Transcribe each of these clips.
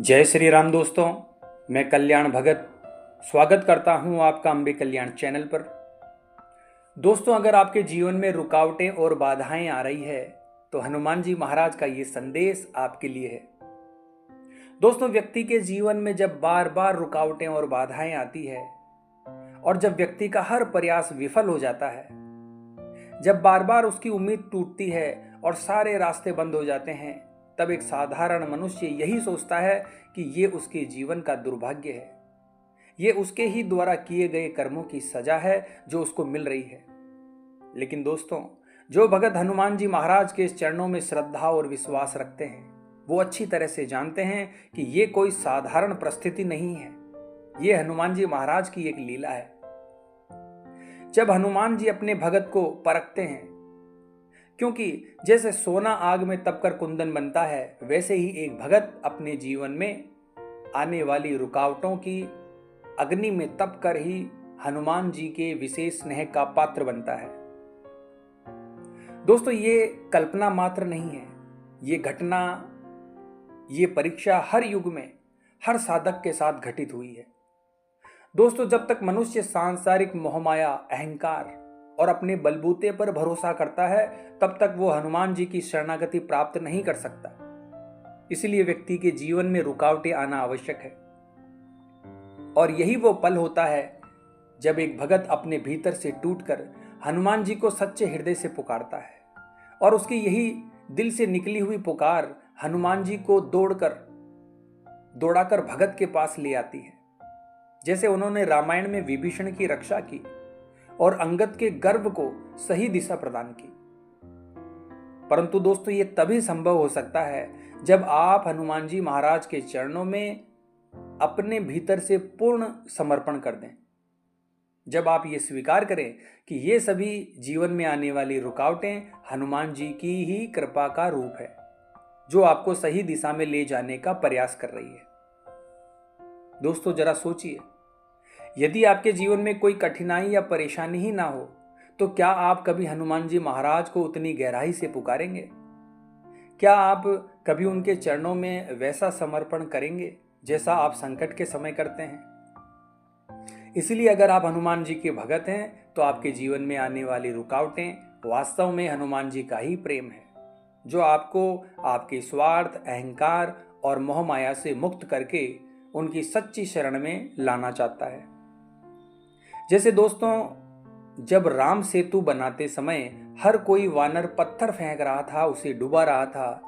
जय श्री राम दोस्तों। मैं कल्याण भगत स्वागत करता हूं आपका अम्बे कल्याण चैनल पर। दोस्तों, अगर आपके जीवन में रुकावटें और बाधाएं आ रही है तो हनुमान जी महाराज का ये संदेश आपके लिए है। दोस्तों, व्यक्ति के जीवन में जब बार बार रुकावटें और बाधाएं आती है और जब व्यक्ति का हर प्रयास विफल हो जाता है, जब बार बार उसकी उम्मीद टूटती है और सारे रास्ते बंद हो जाते हैं, तब एक साधारण मनुष्य यही सोचता है कि ये उसके जीवन का दुर्भाग्य है, ये उसके ही द्वारा किए गए कर्मों की सजा है जो उसको मिल रही है। लेकिन दोस्तों, जो भगत हनुमान जी महाराज के इस चरणों में श्रद्धा और विश्वास रखते हैं, वो अच्छी तरह से जानते हैं कि ये कोई साधारण परिस्थिति नहीं है, ये हनुमान जी महाराज की एक लीला है। जब हनुमान जी अपने भगत को परखते हैं, क्योंकि जैसे सोना आग में तपकर कुंदन बनता है, वैसे ही एक भगत अपने जीवन में आने वाली रुकावटों की अग्नि में तपकर ही हनुमान जी के विशेष स्नेह का पात्र बनता है। दोस्तों, ये कल्पना मात्र नहीं है, ये घटना, ये परीक्षा हर युग में हर साधक के साथ घटित हुई है। दोस्तों, जब तक मनुष्य सांसारिक मोहमाया, अहंकार और अपने बलबूते पर भरोसा करता है, तब तक वो हनुमान जी की शरणागति प्राप्त नहीं कर सकता। इसलिए व्यक्ति के जीवन में रुकावटें आना आवश्यक है, और यही वो पल होता है जब एक भगत अपने भीतर से टूटकर हनुमान जी को सच्चे हृदय से पुकारता है, और उसकी यही दिल से निकली हुई पुकार हनुमान जी को दौड़ाकर भगत के पास ले आती है। जैसे उन्होंने रामायण में विभीषण की रक्षा की और अंगद के गर्व को सही दिशा प्रदान की। परंतु दोस्तों, ये तभी संभव हो सकता है जब आप हनुमान जी महाराज के चरणों में अपने भीतर से पूर्ण समर्पण कर दें, जब आप ये स्वीकार करें कि ये सभी जीवन में आने वाली रुकावटें हनुमान जी की ही कृपा का रूप है, जो आपको सही दिशा में ले जाने का प्रयास कर रही है। दोस्तों, जरा सोचिए, यदि आपके जीवन में कोई कठिनाई या परेशानी ही ना हो, तो क्या आप कभी हनुमान जी महाराज को उतनी गहराई से पुकारेंगे? क्या आप कभी उनके चरणों में वैसा समर्पण करेंगे जैसा आप संकट के समय करते हैं? इसलिए अगर आप हनुमान जी के भगत हैं, तो आपके जीवन में आने वाली रुकावटें वास्तव में हनुमान जी का ही प्रेम है, जो आपको आपके स्वार्थ, अहंकार और मोहमाया से मुक्त करके उनकी सच्ची शरण में लाना चाहता है। जैसे दोस्तों, जब राम सेतु बनाते समय हर कोई वानर पत्थर फेंक रहा था, उसे डुबा रहा था,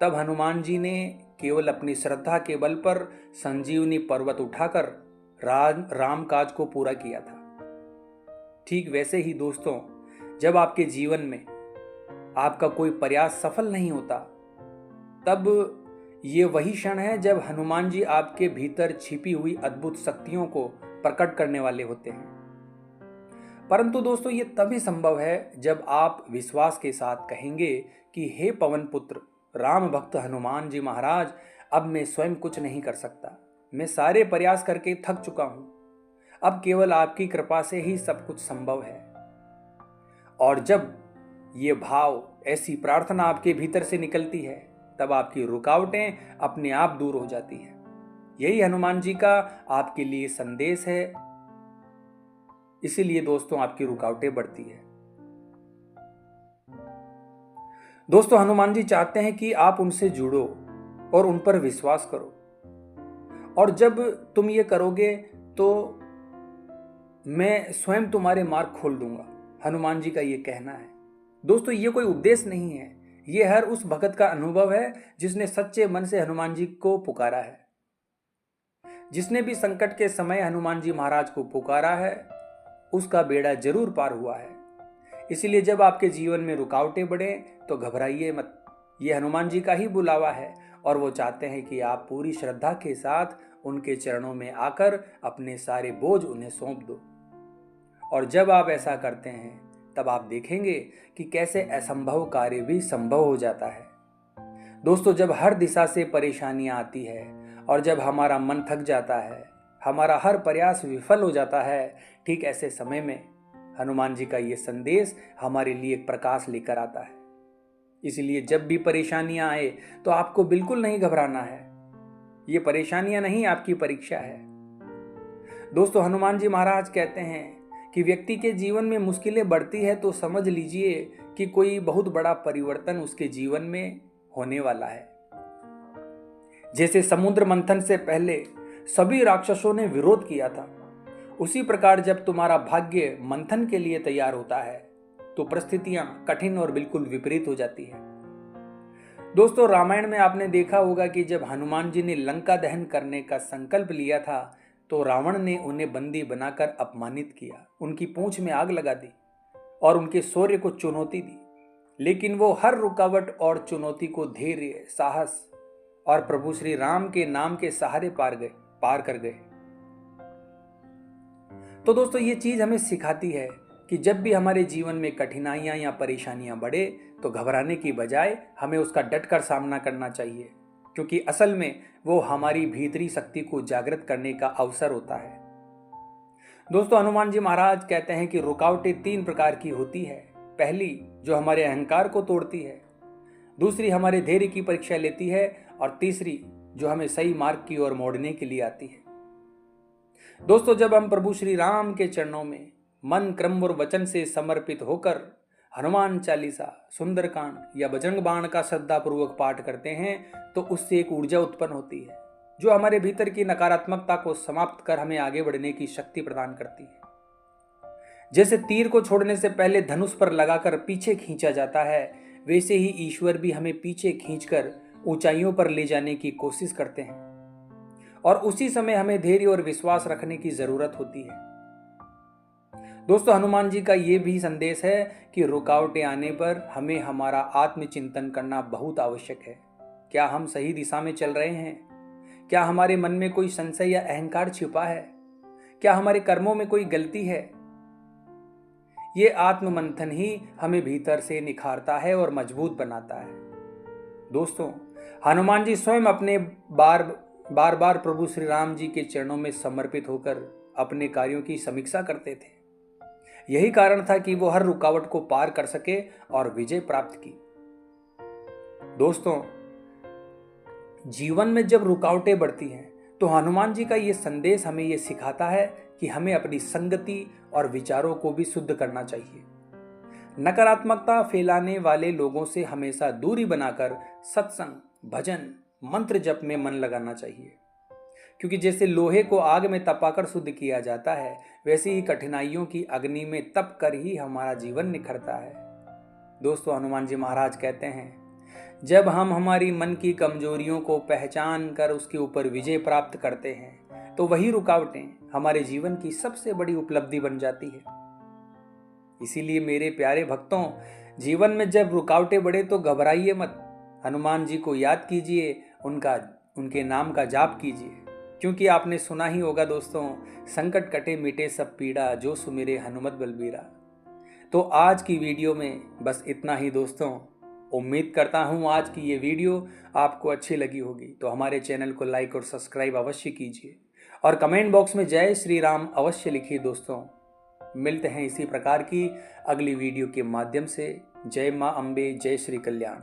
तब हनुमान जी ने केवल अपनी श्रद्धा के बल पर संजीवनी पर्वत उठाकर राम काज को पूरा किया था। ठीक वैसे ही दोस्तों, जब आपके जीवन में आपका कोई प्रयास सफल नहीं होता, तब ये वही क्षण है जब हनुमान जी आपके भीतर छिपी हुई अद्भुत शक्तियों को प्रकट करने वाले होते हैं। परंतु दोस्तों, ये तभी संभव है जब आप विश्वास के साथ कहेंगे कि हे पवन पुत्र राम भक्त हनुमान जी महाराज, अब मैं स्वयं कुछ नहीं कर सकता, मैं सारे प्रयास करके थक चुका हूं, अब केवल आपकी कृपा से ही सब कुछ संभव है। और जब ये भाव, ऐसी प्रार्थना आपके भीतर से निकलती है, तब आपकी रुकावटें अपने आप दूर हो जाती है। यही हनुमान जी का आपके लिए संदेश है। इसीलिए दोस्तों, आपकी रुकावटें बढ़ती है। दोस्तों, हनुमान जी चाहते हैं कि आप उनसे जुड़ो और उन पर विश्वास करो, और जब तुम ये करोगे तो मैं स्वयं तुम्हारे मार्ग खोल दूंगा, हनुमान जी का ये कहना है। दोस्तों, ये कोई उपदेश नहीं है, ये हर उस भगत का अनुभव है जिसने सच्चे मन से हनुमान जी को पुकारा है। जिसने भी संकट के समय हनुमान जी महाराज को पुकारा है, उसका बेड़ा जरूर पार हुआ है। इसलिए जब आपके जीवन में रुकावटें बढ़े तो घबराइए मत, ये हनुमान जी का ही बुलावा है, और वो चाहते हैं कि आप पूरी श्रद्धा के साथ उनके चरणों में आकर अपने सारे बोझ उन्हें सौंप दो। और जब आप ऐसा करते हैं, तब आप देखेंगे कि कैसे असंभव कार्य भी संभव हो जाता है। दोस्तों, जब हर दिशा से परेशानियां आती है और जब हमारा मन थक जाता है, हमारा हर प्रयास विफल हो जाता है, ठीक ऐसे समय में हनुमान जी का ये संदेश हमारे लिए एक प्रकाश लेकर आता है। इसलिए जब भी परेशानियां आए तो आपको बिल्कुल नहीं घबराना है। ये परेशानियां नहीं, आपकी परीक्षा है। दोस्तों, हनुमान जी महाराज कहते हैं कि व्यक्ति के जीवन में मुश्किलें बढ़ती है तो समझ लीजिए कि कोई बहुत बड़ा परिवर्तन उसके जीवन में होने वाला है। जैसे समुद्र मंथन से पहले सभी राक्षसों ने विरोध किया था, उसी प्रकार जब तुम्हारा भाग्य मंथन के लिए तैयार होता है तो परिस्थितियां कठिन और बिल्कुल विपरीत हो जाती है। दोस्तों, रामायण में आपने देखा होगा कि जब हनुमान जी ने लंका दहन करने का संकल्प लिया था तो रावण ने उन्हें बंदी बनाकर अपमानित किया, उनकी पूंछ में आग लगा दी और उनके शौर्य को चुनौती दी। लेकिन वो हर रुकावट और चुनौती को धैर्य, साहस और प्रभु श्री राम के नाम के सहारे पार कर गए। तो दोस्तों, ये चीज हमें सिखाती है कि जब भी हमारे जीवन में कठिनाइयां या परेशानियां बढ़े तो घबराने की बजाय हमें उसका डटकर सामना करना चाहिए, क्योंकि असल में वो हमारी भीतरी शक्ति को जागृत करने का अवसर होता है। दोस्तों, हनुमान जी महाराज कहते हैं कि रुकावटें 3 प्रकार की होती है। पहली, जो हमारे अहंकार को तोड़ती है, दूसरी हमारे धैर्य की परीक्षा लेती है, और तीसरी जो हमें सही मार्ग की ओर मोड़ने के लिए आती है। दोस्तों, जब हम प्रभु श्री राम के चरणों में मन, क्रम और वचन से समर्पित होकर हनुमान चालीसा, सुंदरकांड या बजरंग बाण का श्रद्धापूर्वक पाठ करते हैं तो उससे एक ऊर्जा उत्पन्न होती है जो हमारे भीतर की नकारात्मकता को समाप्त कर हमें आगे बढ़ने की शक्ति प्रदान करती है। जैसे तीर को छोड़ने से पहले धनुष पर लगाकर पीछे खींचा जाता है, वैसे ही ईश्वर भी हमें पीछे खींचकर ऊंचाइयों पर ले जाने की कोशिश करते हैं, और उसी समय हमें धैर्य और विश्वास रखने की जरूरत होती है। दोस्तों, हनुमान जी का ये भी संदेश है कि रुकावटें आने पर हमें हमारा आत्मचिंतन करना बहुत आवश्यक है। क्या हम सही दिशा में चल रहे हैं? क्या हमारे मन में कोई संशय या अहंकार छिपा है? क्या हमारे कर्मों में कोई गलती है? ये आत्ममंथन ही हमें भीतर से निखारता है और मजबूत बनाता है। दोस्तों, हनुमान जी स्वयं अपने बार बार प्रभु श्री राम जी के चरणों में समर्पित होकर अपने कार्यों की समीक्षा करते थे। यही कारण था कि वो हर रुकावट को पार कर सके और विजय प्राप्त की। दोस्तों, जीवन में जब रुकावटें बढ़ती हैं तो हनुमान जी का ये संदेश हमें ये सिखाता है कि हमें अपनी संगति और विचारों को भी शुद्ध करना चाहिए। नकारात्मकता फैलाने वाले लोगों से हमेशा दूरी बनाकर सत्संग, भजन, मंत्र जप में मन लगाना चाहिए, क्योंकि जैसे लोहे को आग में तपाकर शुद्ध किया जाता है, वैसे ही कठिनाइयों की अग्नि में तप कर ही हमारा जीवन निखरता है। दोस्तों, हनुमान जी महाराज कहते हैं, जब हम हमारी मन की कमजोरियों को पहचान कर उसके ऊपर विजय प्राप्त करते हैं तो वही रुकावटें हमारे जीवन की सबसे बड़ी उपलब्धि बन जाती है। इसीलिए मेरे प्यारे भक्तों, जीवन में जब रुकावटें बढ़े तो घबराइए मत। हनुमान जी को याद कीजिए, उनके नाम का जाप कीजिए, क्योंकि आपने सुना ही होगा दोस्तों, संकट कटे मिटे सब पीड़ा, जो सुमिरे हनुमत बलबीरा। तो आज की वीडियो में बस इतना ही दोस्तों। उम्मीद करता हूँ आज की ये वीडियो आपको अच्छी लगी होगी। तो हमारे चैनल को लाइक और सब्सक्राइब अवश्य कीजिए और कमेंट बॉक्स में जय श्री राम अवश्य लिखिए। दोस्तों, मिलते हैं इसी प्रकार की अगली वीडियो के माध्यम से। जय माँ अम्बे, जय श्री कल्याण।